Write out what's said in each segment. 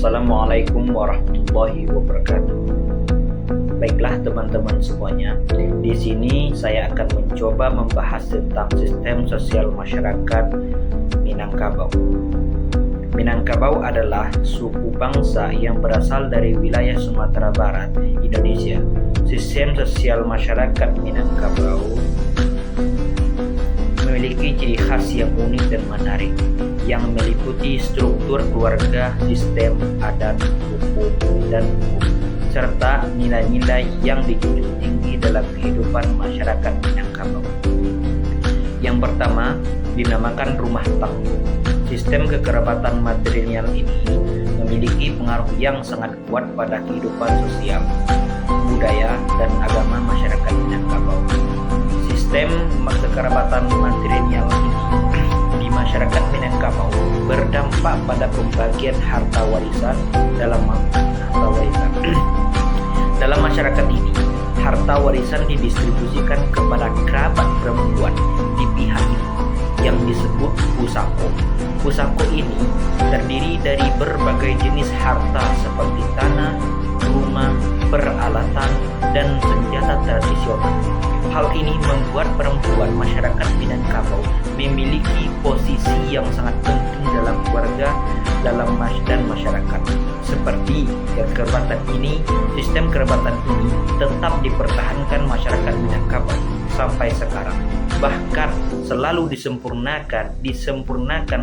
Assalamualaikum warahmatullahi wabarakatuh. Baiklah teman-teman semuanya, di sini saya akan mencoba membahas tentang sistem sosial masyarakat Minangkabau. Minangkabau adalah suku bangsa yang berasal dari wilayah Sumatera Barat, Indonesia. Sistem sosial masyarakat Minangkabau memiliki ciri khas yang unik dan menarik, yang meliputi struktur keluarga, sistem adat, hukum, dan hukum, serta nilai-nilai yang dijunjung tinggi dalam kehidupan masyarakat Minangkabau. Yang pertama, dinamakan rumah tangguh. Sistem kekerabatan matrilineal ini memiliki pengaruh yang sangat kuat pada kehidupan sosial, budaya, dan agama masyarakat Minangkabau. Sistem kekerabatan matrilineal ini di masyarakat Minangkabau berdampak pada pembagian harta warisan. Dalam masyarakat ini, harta warisan didistribusikan kepada kerabat perempuan di pihak ibu yang disebut pusako. Pusako ini terdiri dari berbagai jenis harta seperti tanah, rumah, peralatan, dan senjata tradisional. Hal ini membuat perempuan masyarakat Minangkabau memiliki posisi yang sangat penting dalam keluarga, dan masyarakat. Seperti sistem kerabatan ini tetap dipertahankan masyarakat Minangkabau sampai sekarang. Bahkan selalu disempurnakan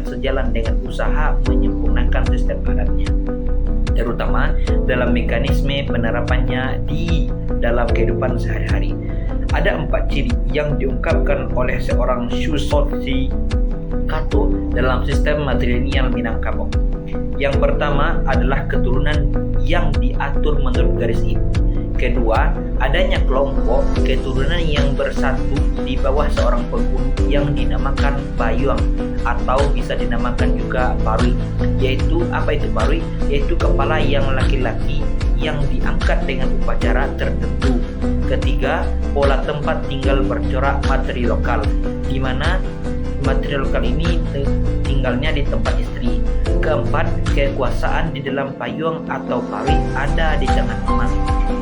sejalan dengan usaha menyempurnakan sistem adatnya, terutama dalam mekanisme penerapannya di dalam kehidupan sehari-hari. Ada 4 ciri yang diungkapkan oleh seorang Susosi Kato dalam sistem matrilineal Minangkabau. Yang pertama adalah keturunan yang diatur menurut garis ibu. Kedua, adanya kelompok keturunan yang bersatu di bawah seorang penghulu yang dinamakan bayuang atau bisa dinamakan juga parui. Yaitu parui? Yaitu kepala yang laki-laki yang diangkat dengan upacara tertentu. Ketiga, pola tempat tinggal bercorak materi lokal, di mana materi lokal ini tinggalnya di tempat istri. Keempat, kekuasaan di dalam payung atau parui ada di tangan mama,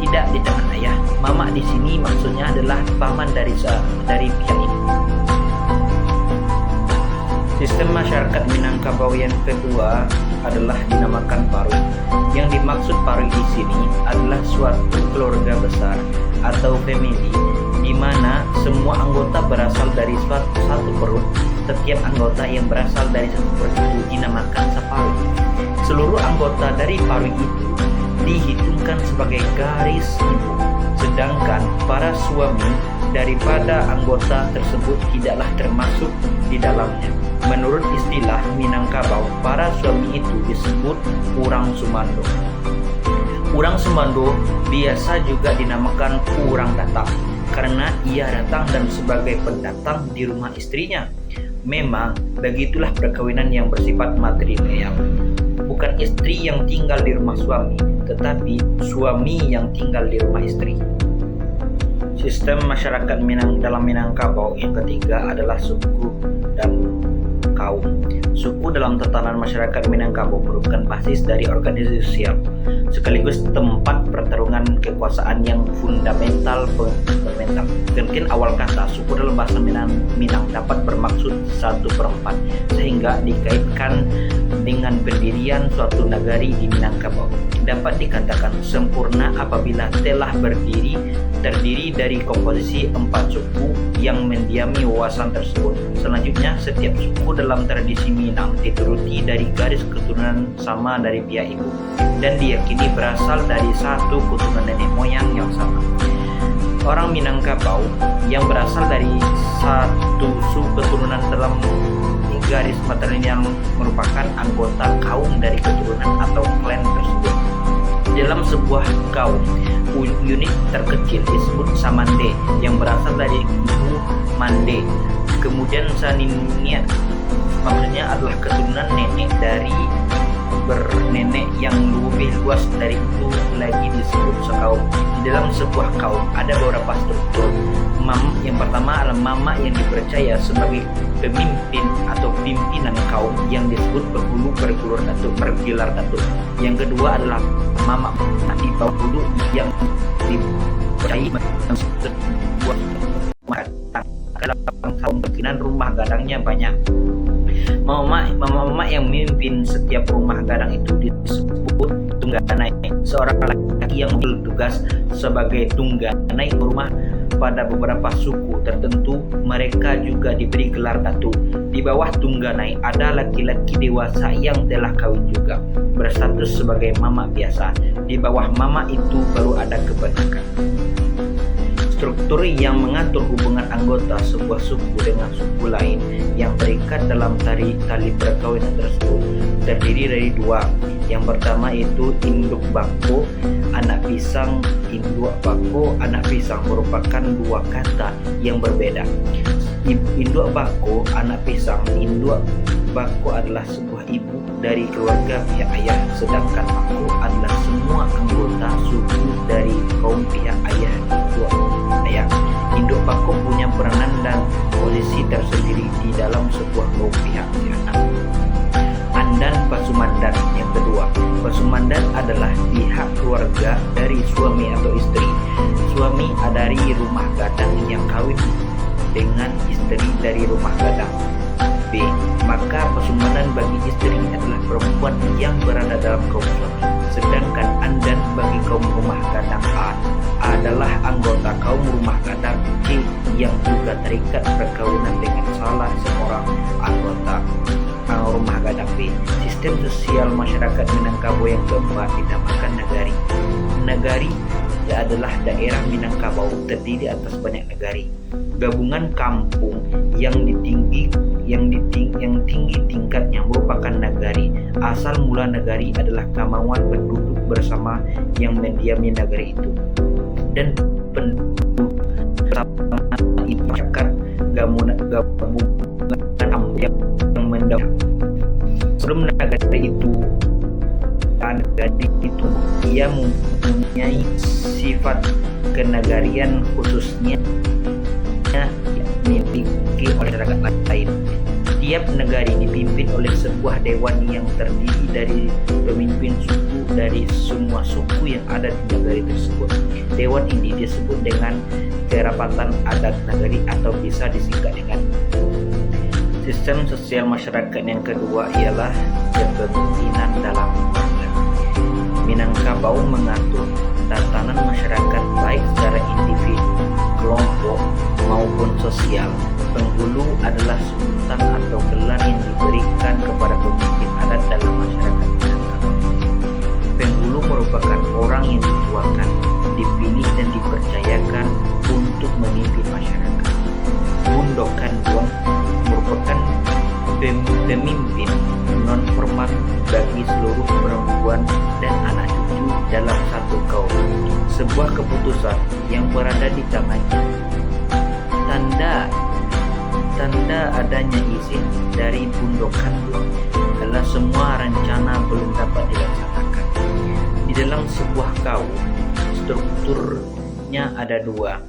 tidak di tangan ayah. Mama di sini maksudnya adalah paman dari pihak ibu. Sistem masyarakat Minangkabau yang kedua adalah dinamakan parui. Yang dimaksud parui di sini adalah suatu keluarga besar atau family di mana semua anggota berasal dari satu perut. Setiap anggota yang berasal dari satu perut itu dinamakan separui. Seluruh anggota dari parui itu dihitungkan sebagai garis ibu, sedangkan para suami daripada anggota tersebut tidaklah termasuk di dalamnya. Menurut istilah Minangkabau, para suami itu disebut urang sumando. Urang sumando biasa juga dinamakan urang datang karena ia datang dan sebagai pendatang di rumah istrinya. Memang begitulah perkawinan yang bersifat matrilineal. Bukan istri yang tinggal di rumah suami, tetapi suami yang tinggal di rumah istri. Sistem masyarakat dalam Minangkabau yang ketiga adalah suku dan kaum. Suku dalam tatanan masyarakat Minangkabau merupakan basis dari organisasi sosial, sekaligus tempat pertarungan kekuasaan yang fundamental. Mungkin awal kata suku dalam bahasa Minang dapat bermaksud 1/4, sehingga dikaitkan dengan pendirian suatu nagari di Minangkabau. Dapat dikatakan sempurna apabila telah terdiri dari komposisi 4 suku yang mendiami wawasan tersebut. Selanjutnya, setiap suku dalam tradisi Minang dituruti dari garis keturunan sama dari pihak ibu dan diyakini berasal dari satu keturunan nenek moyang yang sama. Orang Minangkabau yang berasal dari satu suku keturunan dalam garis matrilineal merupakan anggota kaum dari keturunan atau klan tersebut. Dalam sebuah kaum, unit terkecil disebut samande yang berasal dari ibu mande. Kemudian saninia maksudnya adalah keturunan nenek dari bernenek yang lebih luas dari itu lagi disebut sekaum. Di dalam sebuah kaum ada beberapa struktur. Yang pertama adalah mama yang dipercaya sebagai pemimpin atau pimpinan kaum yang disebut penghulu bergelar datuk. Yang kedua adalah mama di bawah hulu yang dipercayai sebuah dalam kaum kemungkinan rumah gadangnya banyak. Mama yang memimpin setiap rumah gadang itu disebut tungganai. Seorang laki yang bertugas sebagai tungganai rumah pada beberapa suku tertentu, mereka juga diberi gelar datuk. Di bawah tungganai ada laki-laki dewasa yang telah kawin juga, berstatus sebagai mama biasa. Di bawah mama itu baru ada keponakan. Struktur yang mengatur hubungan anggota sebuah suku dengan suku lain yang terikat dalam tali perkawinan tersebut terdiri dari dua. Yang pertama itu induk bako, anak pisang. Induk bako, anak pisang merupakan dua kata yang berbeda. Induk bako, anak pisang. Induk bako adalah sebuah ibu dari keluarga pihak ayah, sedangkan bako adalah semua anggota suku dari kaum pihak ayah. Induk bako punya peranan dan posisi tersendiri di dalam sebuah kaum pihak anak. Andan Pasumandan yang kedua. Pasumandan adalah pihak keluarga dari suami atau istri. Suami dari rumah gadang yang kawin dengan istri dari rumah gadang. B. Maka Pasumandan bagi istri adalah perempuan yang berada dalam kaum suami. Sedangkan Andan bagi kaum rumah gadang A adalah anggota kaum rumah gadang C yang juga terikat perkawinan dengan salah seorang anggota rumah gadang B. Sistem sosial masyarakat Minangkabau yang keempat dinamakan Nagari. Nagari adalah daerah Minangkabau terdiri atas banyak negari, gabungan kampung yang tinggi tingkatnya merupakan nagari. Asal mula nagari adalah kemauan penduduk bersama yang mendiami nagari itu, dan penduduk bersama masyarakat gabungan yang mendahului. Sebelum nagari itu ia mempunyai sifat kenagarian khususnya dimiliki oleh masyarakat lain. Tiap negari dipimpin oleh sebuah dewan yang terdiri dari pemimpin suku dari semua suku yang ada di negari tersebut. Dewan ini disebut dengan kerapatan adat nagari atau bisa disingkat dengan. Sistem sosial masyarakat yang kedua ialah kepemimpinan dalam keluarga. Minangkabau mengatur tatanan masyarakat baik secara individu, kelompok maupun sosial. Penghulu adalah sultan atau gelar yang diberikan kepada pemimpin adat dalam masyarakat Minangkabau. Penghulu merupakan orang yang dituakan, dipilih dan dipercayakan untuk memimpin masyarakat. Bundokan Duang merupakan pemimpin non formal bagi seluruh perempuan dan anak cucu dalam satu kaum. Sebuah keputusan yang berada di tangannya. Tanda adanya izin dari bundokan adalah semua rencana belum dapat dilaksanakan. Di dalam sebuah kaum, strukturnya ada dua.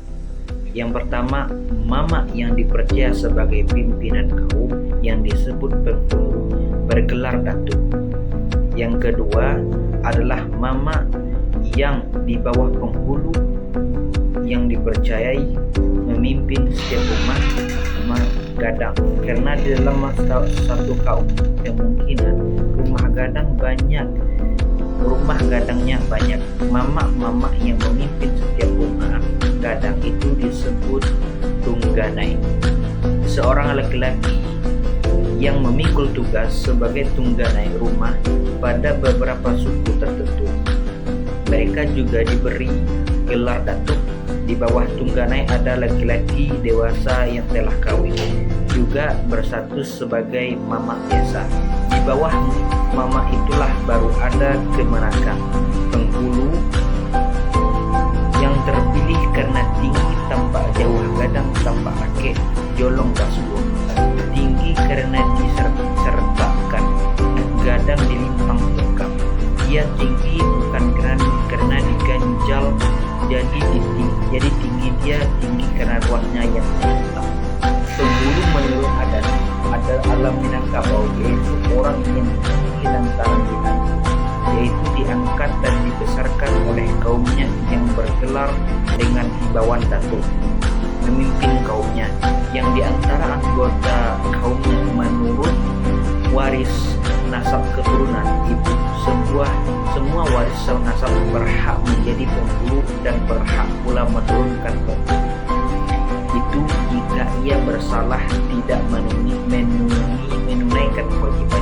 Yang pertama, mama yang dipercaya sebagai pimpinan kaum yang disebut penghulu bergelar datuk. Yang kedua adalah mama yang di bawah penghulu yang dipercayai memimpin setiap rumah gadang. Karena di dalam satu kaum kemungkinan rumah gadangnya banyak. Mama yang memimpin setiap rumah gadang itu disebut tungganai. Seorang laki-laki yang memikul tugas sebagai tungganai rumah pada beberapa suku tertentu. Mereka juga diberi gelar datuk. Di bawah tungganai ada laki-laki dewasa yang telah kawin, juga berstatus sebagai mama biasa. Di bawah mama itulah baru ada kemenakan. Penghulu yang terpilih karena tinggi tampak jauh gadang tampak rakit jolong kasuo. Tinggi karena disertakan gadang dilimpang lengkap. Dia tinggi bukan karena diganjal, jadi tinggi dia tinggi karena ruangnya yang lengkap. Penghulu menurut adat Kabauya itu orang yang tinggi lantaran dinasti, yaitu diangkat dan dibesarkan oleh kaumnya yang bergelar dengan himbauan datuk, memimpin kaumnya, yang diantara anggota kaumnya menurut waris nasab keturunan ibu. Semua waris nasab berhak menjadi penghulu dan berhak pula menurunkan penghulu. Itu jika ia bersalah tidak menunaikan kewajiban